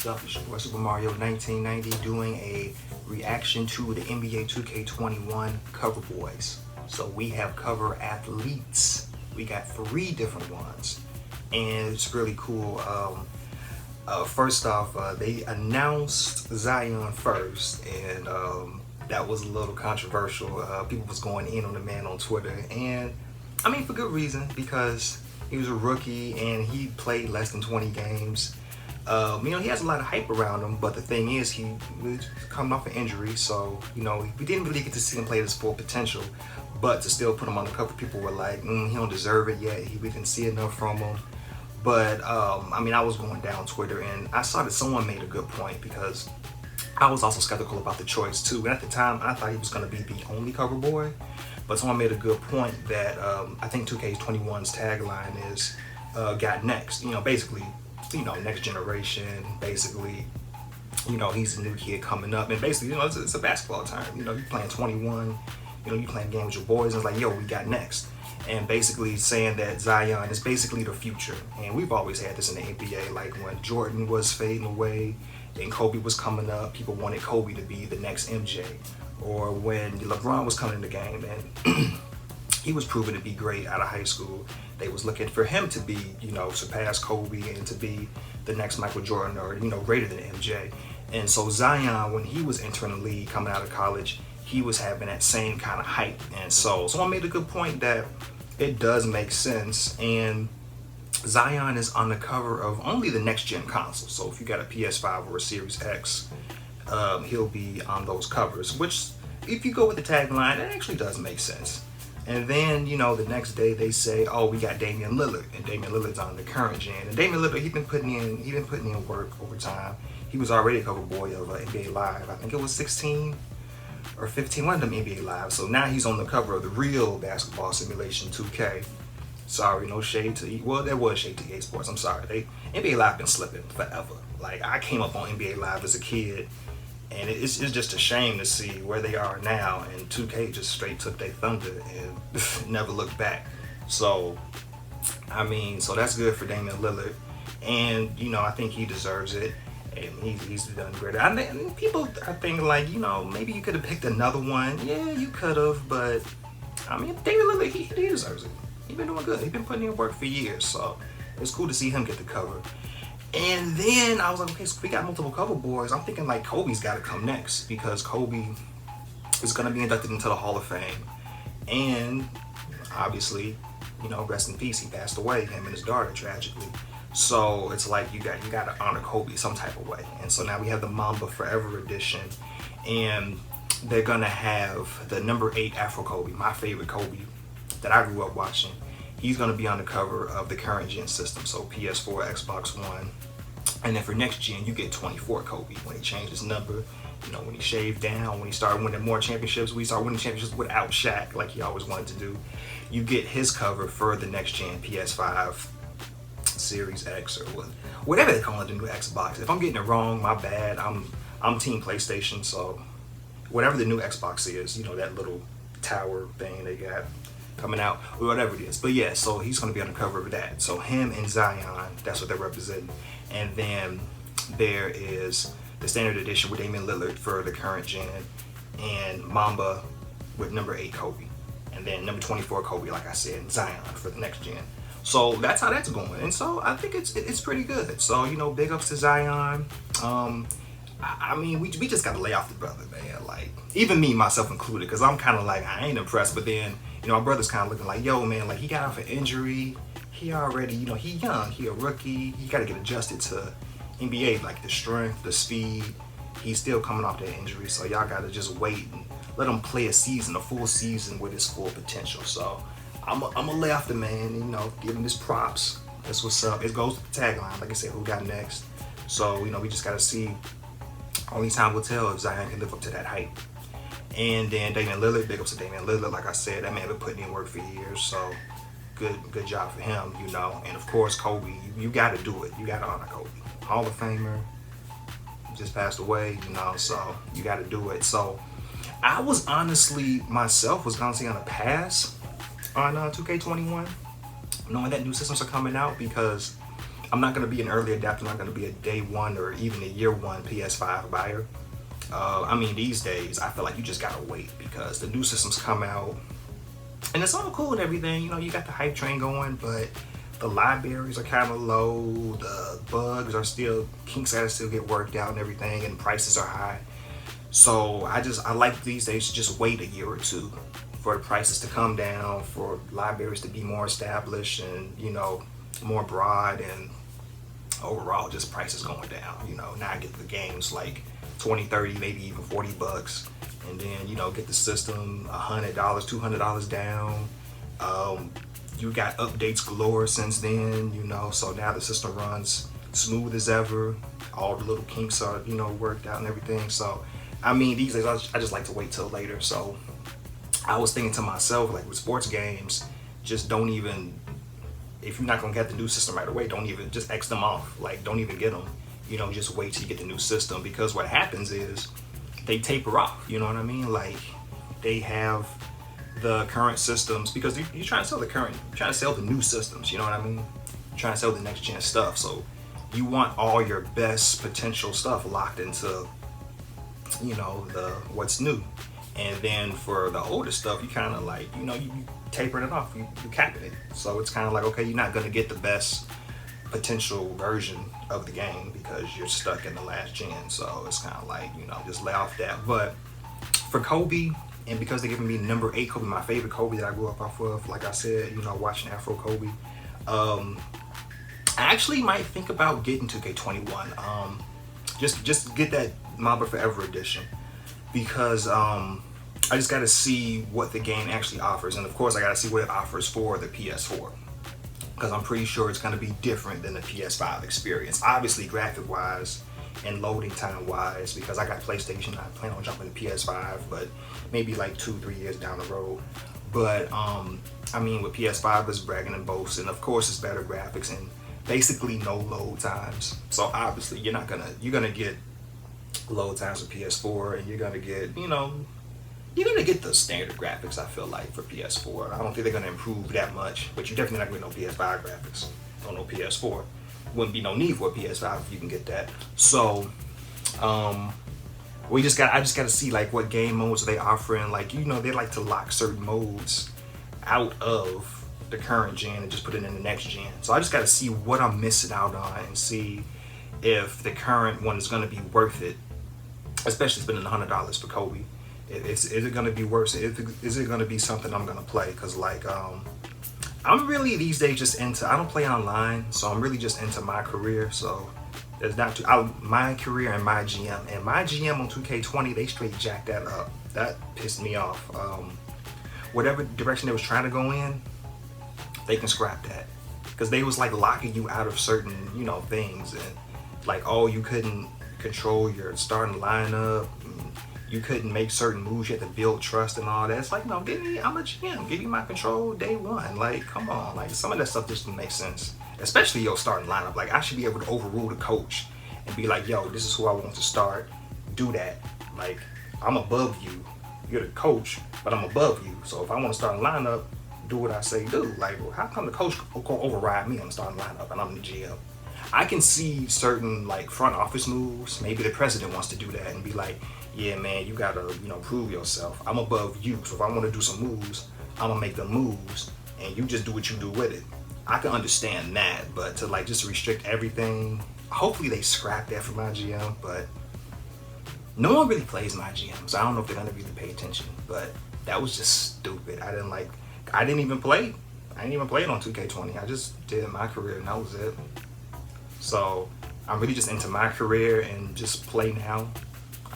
up? It's your boy Super Mario 1990 doing a reaction to the NBA 2K21 cover boys. So we have cover athletes. We got 3 different ones, and it's really cool. First off, they announced Zion first, and that was a little controversial. People was going in on the man on Twitter, and I mean for good reason, because he was a rookie and he played less than 20 games. He has a lot of hype around him, but the thing is, he was coming off an injury, so we didn't really get to see him play his full potential. But to still put him on the cover, people were like, he don't deserve it yet. We didn't see enough from him. But I was going down Twitter and I saw that someone made a good point, because I was also skeptical about the choice too. And at the time, I thought he was going to be the only cover boy. But someone made a good point that I think 2K21's tagline is "Got next." Basically, next generation. Basically, he's a new kid coming up, and basically, it's a basketball term. You're playing 21. You playing a game with your boys, and it's like, yo, we got next. And basically saying that Zion is basically the future. And we've always had this in the NBA. Like when Jordan was fading away and Kobe was coming up, people wanted Kobe to be the next MJ. Or when LeBron was coming in the game and he was proven to be great out of high school, they was looking for him to be, surpass Kobe and to be the next Michael Jordan, or, greater than MJ. And so Zion, when he was entering the league coming out of college, he was having that same kind of hype. And so someone made a good point that it does make sense, and Zion is on the cover of only the next gen console. So if you got a PS5 or a Series X, he'll be on those covers, which if you go with the tagline, it actually does make sense. And then, the next day they say, oh, we got Damian Lillard, and Damian Lillard's on the current gen. And Damian Lillard, he's been putting in work over time. He was already a cover boy of NBA Live. I think it was 16 or 15, one of them NBA Live. So now he's on the cover of the real basketball simulation 2K. Sorry, no shade to, well, there was shade to EA Sports. I'm sorry. NBA Live been slipping forever. Like, I came up on NBA Live as a kid, and it's just a shame to see where they are now, and 2K just straight took their thunder and never looked back. So, so that's good for Damian Lillard, and I think he deserves it. And he's done great. And people are thinking like, maybe you could have picked another one. Yeah, you could have, but Damian Lillard, he deserves it. He's been doing good. He's been putting in work for years, so it's cool to see him get the cover. And then I was like, okay, so we got multiple cover boys. I'm thinking like Kobe's got to come next, because Kobe is going to be inducted into the Hall of Fame. And obviously, rest in peace. He passed away, him and his daughter, tragically. So it's like you got to honor Kobe some type of way. And so now we have the Mamba Forever edition, and they're gonna have the number 8 Afro Kobe, my favorite Kobe that I grew up watching. He's gonna be on the cover of the current gen system, so PS4, Xbox One, and then for next gen you get 24 Kobe when he changed his number. When he shaved down, when he started winning more championships, we started winning championships without Shaq like he always wanted to do. You get his cover for the next gen PS5, Series X, or whatever they call it, the new Xbox. If I'm getting it wrong, my bad. I'm team PlayStation, so whatever the new Xbox is, that little tower thing they got coming out, or whatever it is. But yeah, so he's going to be on the cover of that. So him and Zion, that's what they're representing. And then there is the standard edition with Damian Lillard for the current gen, and Mamba with number 8 Kobe, and then number 24 Kobe, like I said, and Zion for the next gen. So that's how that's going, and so I think it's pretty good. So big ups to Zion. We just gotta lay off the brother, man. Like, even me, myself included, because I'm kind of like, I ain't impressed. But then my brother's kind of looking like, yo, man, like he got off an injury. He already, he young, he a rookie. He got to get adjusted to NBA, like the strength, the speed. He's still coming off that injury, so y'all gotta just wait and let him play a full season with his full potential. So I'm gonna lay off the man, give him his props. That's what's up. It goes with the tagline, like I said, who got next? So, we just gotta see. Only time will tell if Zion can live up to that hype. And then Damian Lillard, big ups to Damian Lillard. Like I said, that man been putting in work for years, so good job for him, And of course, Kobe, you gotta do it. You gotta honor Kobe. Hall of Famer, just passed away, so you gotta do it. So I was honestly, myself, was gonna say on a pass on 2K21, knowing that new systems are coming out, because I'm not going to be an early adapter. I'm not going to be a day one or even a year one PS5 buyer. I mean, these days, I feel like you just gotta wait because the new systems come out, and it's all cool and everything. You know, you got the hype train going, but the libraries are kind of low. The bugs are still, kinks gotta still get worked out and everything, and prices are high. So I like these days to just wait a year or two for the prices to come down, for libraries to be more established and, you know, more broad, and overall just prices going down. You know, now I get the games like 20, 30, maybe even $40, and then, you know, get the system $100, $200 down. You got updates galore since then, you know, so now the system runs smooth as ever. All the little kinks are, you know, worked out and everything. So I mean, these days I just like to wait till later. So I was thinking to myself, like with sports games, just don't even, if you're not gonna get the new system right away, don't even, just X them off. Like, don't even get them. You know, just wait till you get the new system, because what happens is they taper off. You know what I mean? Like, they have the current systems, because you're trying to sell the new systems. You know what I mean? You're trying to sell the next gen stuff. So you want all your best potential stuff locked into, you know, the what's new. And then for the older stuff, you kind of like, you know, you tapering it off, you capping it. So it's kind of like, okay, you're not gonna get the best potential version of the game because you're stuck in the last gen. So it's kind of like, you know, just lay off that. But for Kobe, and because they're giving me number 8 Kobe, my favorite Kobe that I grew up off of, like I said, you know, watching Afro Kobe, I actually might think about getting 2K21. Just get that Mamba Forever edition, because I just got to see what the game actually offers, and of course I got to see what it offers for the PS4, because I'm pretty sure it's going to be different than the PS5 experience. Obviously, graphic wise and loading time wise, because I got PlayStation, I plan on jumping to PS5, but maybe like 2-3 years down the road. But I mean, with PS5 it's bragging and boasting. Of course, it's better graphics and basically no load times. So obviously, you're gonna get load times for PS4, and you're gonna get, you know, you're gonna get the standard graphics. I feel like for PS4, I don't think they're gonna improve that much, but you're definitely not gonna get no PS5 graphics on no PS4. Wouldn't be no need for a PS5 if you can get that. So I just gotta see like what game modes are they offering. Like, you know, they like to lock certain modes out of the current gen and just put it in the next gen. So I just gotta see what I'm missing out on and see if the current one is gonna be worth it, especially spending $100 for Kobe. Is it gonna be worth it? Is it gonna be something I'm gonna play? Because like I'm really these days just into, I don't play online, so I'm really just into my career. So there's not my career and my GM. And my GM on 2K20, they straight jacked that up. That pissed me off. Whatever direction they was trying to go in, they can scrap that. Because they was like locking you out of certain, you know, things. And like, oh, you couldn't control your starting lineup. You couldn't make certain moves. You had to build trust and all that. It's like, no, I'm a GM. Give me my control day one. Like, come on. Like, some of that stuff just doesn't make sense. Especially your starting lineup. Like, I should be able to overrule the coach and be like, yo, this is who I want to start. Do that. Like, I'm above you. You're the coach, but I'm above you. So if I want to start a lineup, do what I say do. Like, well, how come the coach will override me on the starting lineup and I'm the GM? I can see certain like front office moves. Maybe the president wants to do that and be like, yeah, man, you gotta, you know, prove yourself. I'm above you, so if I want to do some moves, I'm gonna make the moves, and you just do what you do with it. I can understand that, but to like just restrict everything, hopefully they scrap that for my GM. But no one really plays my GM, so I don't know if they're gonna really pay attention. But that was just stupid. I didn't even play it on 2K20. I just did my career, and that was it. So I'm really just into my career and just play now.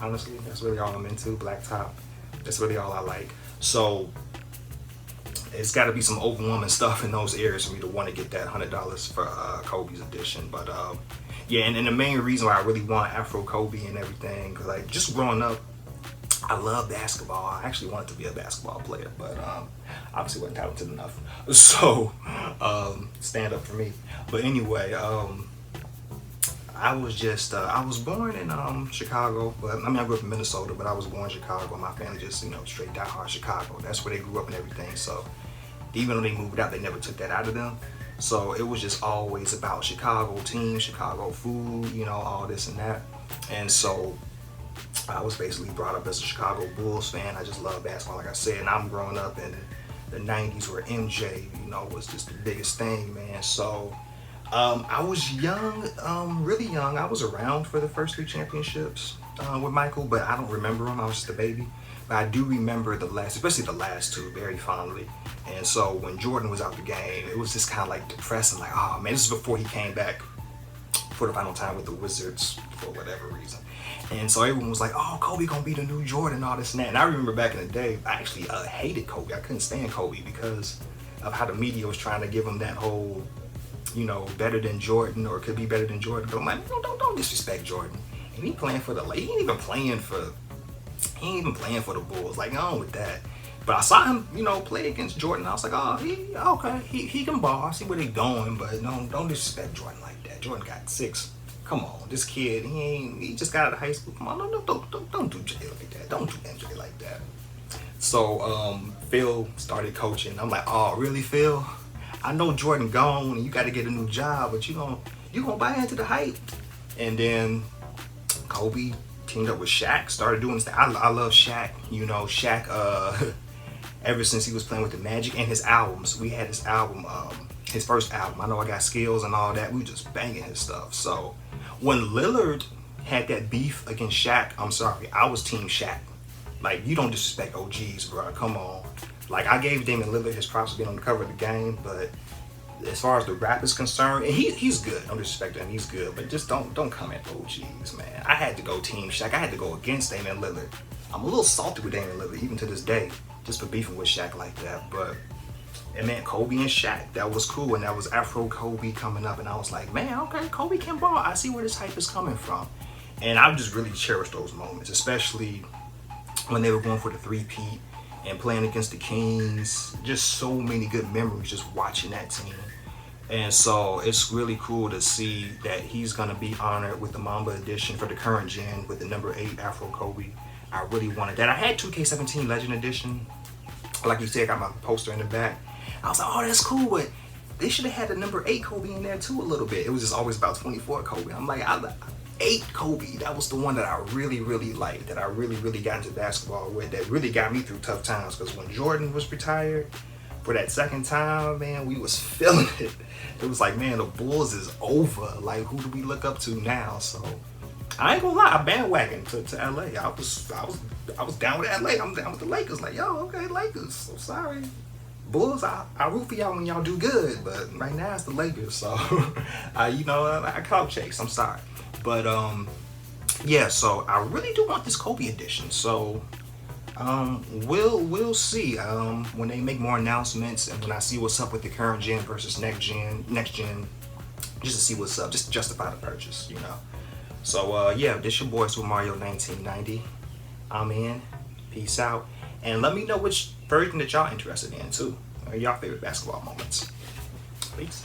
Honestly, that's really all I'm into. Blacktop, that's really all I like. So it's got to be some overwhelming stuff in those areas for me to want to get that $100 for Kobe's edition. But yeah, and the main reason why I really want Afro Kobe and everything, because like just growing up, I love basketball. I actually wanted to be a basketball player, but obviously wasn't talented enough. So stand up for me. But anyway, I was born in Chicago, but I mean, I grew up in Minnesota, but I was born in Chicago. My family just, you know, straight diehard Chicago. That's where they grew up and everything. So even though they moved out, they never took that out of them. So it was just always about Chicago team, Chicago food, all this and that. And so I was basically brought up as a Chicago Bulls fan. I just love basketball, like I said. And I'm growing up in the 90s where MJ, was just the biggest thing, man. So I was young, really young. I was around for the first 3 championships with Michael, but I don't remember them. I was just a baby. But I do remember especially the last 2, very fondly. And so when Jordan was out the game, it was just kind of like depressing. Like, oh man, this is before he came back for the final time with the Wizards for whatever reason. And so everyone was like, oh, Kobe gonna be the new Jordan, all this and that. And I remember back in the day, I actually hated Kobe. I couldn't stand Kobe because of how the media was trying to give him that whole, better than Jordan or could be better than Jordan. But I'm like, don't disrespect Jordan. And he playing for he ain't even playing for the Bulls. Like, on with that. But I saw him, play against Jordan. I was like, oh, he can ball. I see where they going, but no, don't disrespect Jordan like that. Jordan got 6. Come on, this kid, he just got out of high school. Come on, don't do Jay like that. Don't do MJ like that. So Phil started coaching. I'm like, oh, really, Phil? I know Jordan gone and you got to get a new job, but you gonna buy into the hype. And then Kobe teamed up with Shaq, started doing this thing. I love Shaq. Shaq, ever since he was playing with the Magic and his albums. We had his album, his first album. I Know I Got Skills and all that. We were just banging his stuff. So when Lillard had that beef against Shaq, I'm sorry, I was team Shaq. Like, you don't disrespect OGs, bro. Come on. Like, I gave Damian Lillard his props for being on the cover of the game, but as far as the rap is concerned, and he's good. Don't disrespect him, he's good, but just don't come at OGs, man. I had to go team Shaq. I had to go against Damian Lillard. I'm a little salty with Damian Lillard, even to this day, just for beefing with Shaq like that. But, and man, Kobe and Shaq, that was cool, and that was Afro Kobe coming up, and I was like, man, okay, Kobe can ball. I see where this hype is coming from. And I just really cherish those moments, especially when they were going for the 3-peat and playing against the Kings. Just so many good memories just watching that team. And so it's really cool to see that he's going to be honored with the Mamba edition for the current gen with the number 8 Afro Kobe. I really wanted that. I had 2K17 Legend Edition. Like you said, I got my poster in the back. I was like, oh, that's cool, but they should have had the number 8 Kobe in there too a little bit. It was just always about 24 Kobe. I'm like, 8 Kobe, that was the one that I really, really liked, that I really, really got into basketball with, that really got me through tough times. Because when Jordan was retired for that second time, man, we was feeling it. It was like, man, the Bulls is over. Like, who do we look up to now? So I ain't gonna lie, I bandwagoned to LA. I was down with LA. I'm down with the Lakers. Like, yo, okay, Lakers. So sorry. Bulls, I root for y'all when y'all do good, but right now it's the Lakers. So I clout chase. I'm sorry. But yeah, so I really do want this Kobe edition. So we'll see when they make more announcements and when I see what's up with the current gen versus next gen, just to see what's up, just to justify the purchase, So yeah, this your boy Super Mario 1990. I'm in. Peace out. And let me know which version that y'all interested in too. Or y'all favorite basketball moments. Peace.